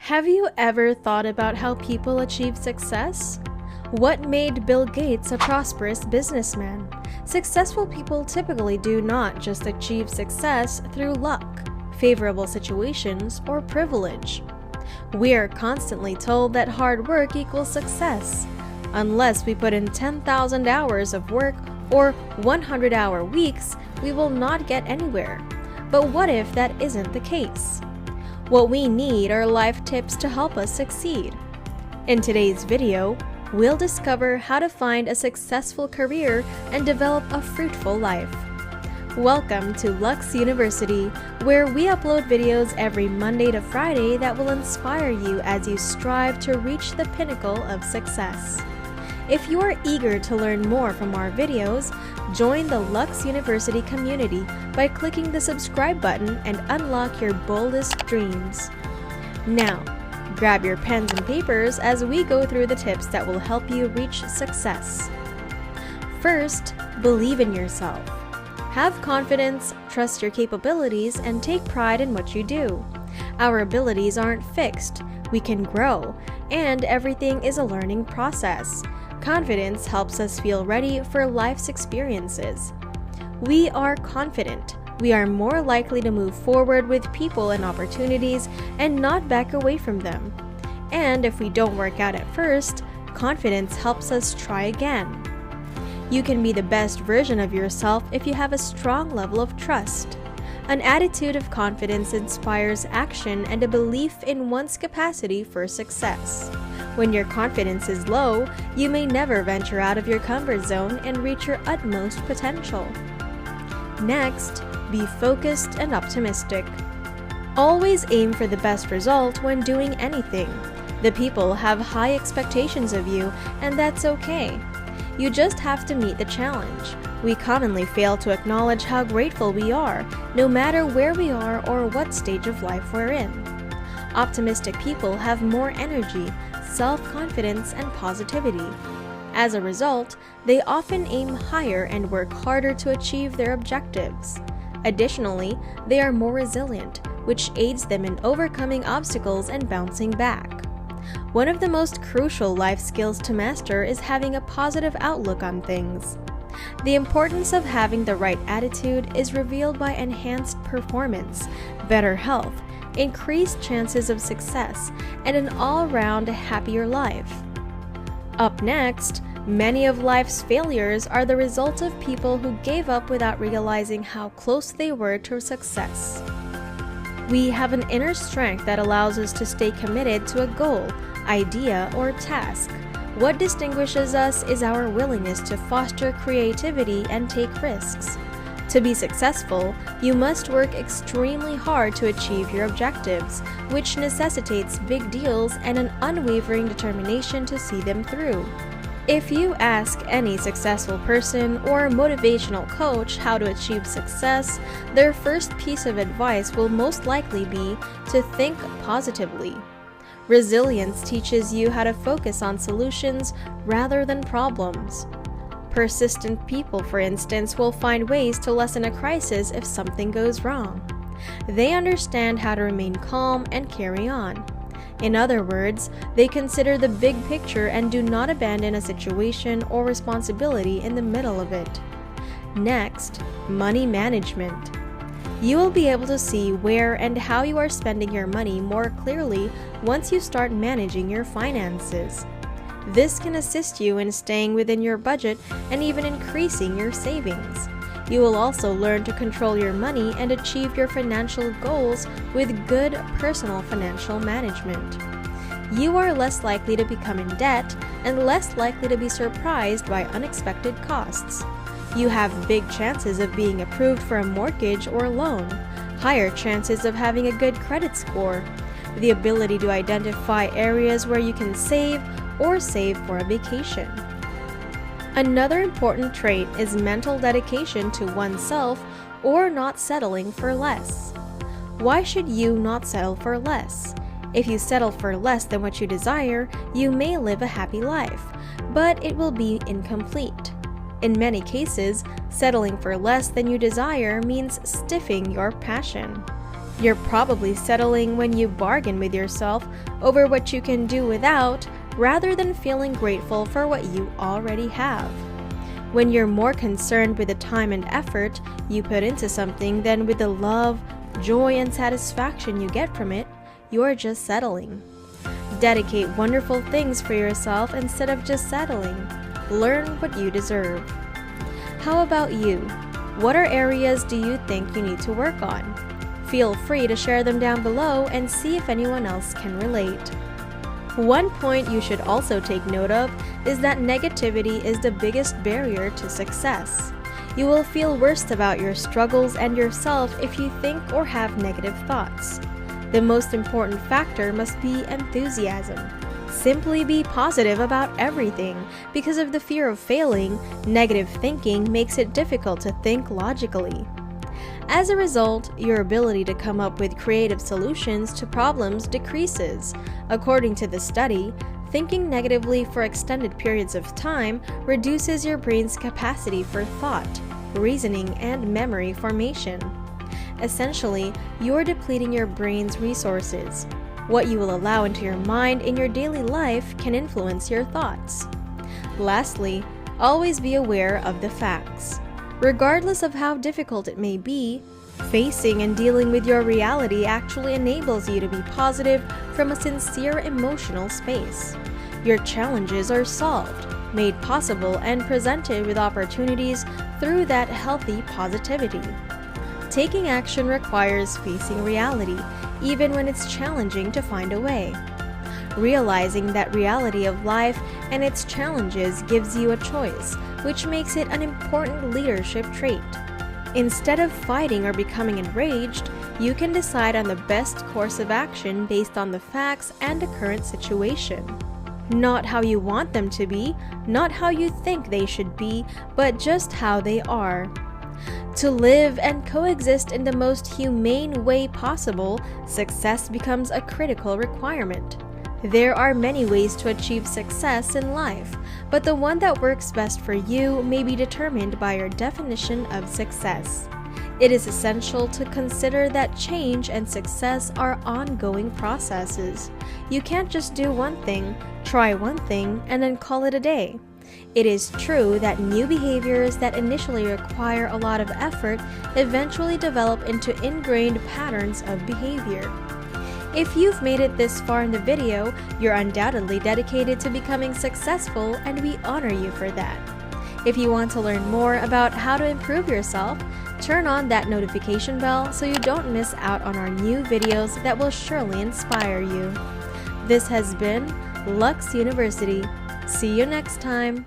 Have you ever thought about how people achieve success? What made Bill Gates a prosperous businessman? Successful people typically do not just achieve success through luck, favorable situations, or privilege. We are constantly told that hard work equals success. Unless we put in 10,000 hours of work or 100-hour weeks, we will not get anywhere. But what if that isn't the case? What we need are life tips to help us succeed. In today's video, we'll discover how to find a successful career and develop a fruitful life. Welcome to Luxe University, where we upload videos every Monday to Friday that will inspire you as you strive to reach the pinnacle of success. If you are eager to learn more from our videos, join the Luxe University community by clicking the subscribe button and unlock your boldest dreams. Now, grab your pens and papers as we go through the tips that will help you reach success. First, believe in yourself. Have confidence, trust your capabilities, and take pride in what you do. Our abilities aren't fixed, we can grow, and everything is a learning process. Confidence helps us feel ready for life's experiences. We are confident. We are more likely to move forward with people and opportunities and not back away from them. And if we don't work out at first, confidence helps us try again. You can be the best version of yourself if you have a strong level of trust. An attitude of confidence inspires action and a belief in one's capacity for success. When your confidence is low, you may never venture out of your comfort zone and reach your utmost potential. Next, be focused and optimistic. Always aim for the best result when doing anything. The people have high expectations of you, and that's okay. You just have to meet the challenge. We commonly fail to acknowledge how grateful we are, no matter where we are or what stage of life we're in. Optimistic people have more energy, self-confidence, and positivity. As a result, they often aim higher and work harder to achieve their objectives. Additionally, they are more resilient, which aids them in overcoming obstacles and bouncing back. One of the most crucial life skills to master is having a positive outlook on things. The importance of having the right attitude is revealed by enhanced performance, better health, increased chances of success, and an all-round happier life. Up next, many of life's failures are the result of people who gave up without realizing how close they were to success. We have an inner strength that allows us to stay committed to a goal, idea, or task. What distinguishes us is our willingness to foster creativity and take risks. To be successful, you must work extremely hard to achieve your objectives, which necessitates big deals and an unwavering determination to see them through. If you ask any successful person or motivational coach how to achieve success, their first piece of advice will most likely be to think positively. Resilience teaches you how to focus on solutions rather than problems. Persistent people, for instance, will find ways to lessen a crisis if something goes wrong. They understand how to remain calm and carry on. In other words, they consider the big picture and do not abandon a situation or responsibility in the middle of it. Next, money management. You will be able to see where and how you are spending your money more clearly once you start managing your finances. This can assist you in staying within your budget and even increasing your savings. You will also learn to control your money and achieve your financial goals with good personal financial management. You are less likely to become in debt and less likely to be surprised by unexpected costs. You have big chances of being approved for a mortgage or loan, higher chances of having a good credit score, the ability to identify areas where you can save or save for a vacation. Another important trait is mental dedication to oneself or not settling for less. Why should you not settle for less? If you settle for less than what you desire, you may live a happy life, but it will be incomplete. In many cases, settling for less than you desire means stiffing your passion. You're probably settling when you bargain with yourself over what you can do without, rather than feeling grateful for what you already have. When you're more concerned with the time and effort you put into something than with the love, joy, and satisfaction you get from it, you're just settling. Dedicate wonderful things for yourself instead of just settling. Learn what you deserve. How about you? What are areas do you think you need to work on? Feel free to share them down below and see if anyone else can relate. One point you should also take note of is that negativity is the biggest barrier to success. You will feel worse about your struggles and yourself if you think or have negative thoughts. The most important factor must be enthusiasm. Simply be positive about everything. Because of the fear of failing, negative thinking makes it difficult to think logically. As a result, your ability to come up with creative solutions to problems decreases. According to the study, thinking negatively for extended periods of time reduces your brain's capacity for thought, reasoning, and memory formation. Essentially, you're depleting your brain's resources. What you will allow into your mind in your daily life can influence your thoughts. Lastly, always be aware of the facts. Regardless of how difficult it may be, facing and dealing with your reality actually enables you to be positive from a sincere emotional space. Your challenges are solved, made possible, and presented with opportunities through that healthy positivity. Taking action requires facing reality, even when it's challenging to find a way. Realizing that reality of life and its challenges gives you a choice, which makes it an important leadership trait. Instead of fighting or becoming enraged, you can decide on the best course of action based on the facts and the current situation. Not how you want them to be, not how you think they should be, but just how they are. To live and coexist in the most humane way possible, success becomes a critical requirement. There are many ways to achieve success in life, but the one that works best for you may be determined by your definition of success. It is essential to consider that change and success are ongoing processes. You can't just do one thing, try one thing, and then call it a day. It is true that new behaviors that initially require a lot of effort eventually develop into ingrained patterns of behavior. If you've made it this far in the video, you're undoubtedly dedicated to becoming successful, and we honor you for that. If you want to learn more about how to improve yourself, turn on that notification bell so you don't miss out on our new videos that will surely inspire you. This has been Luxe University. See you next time.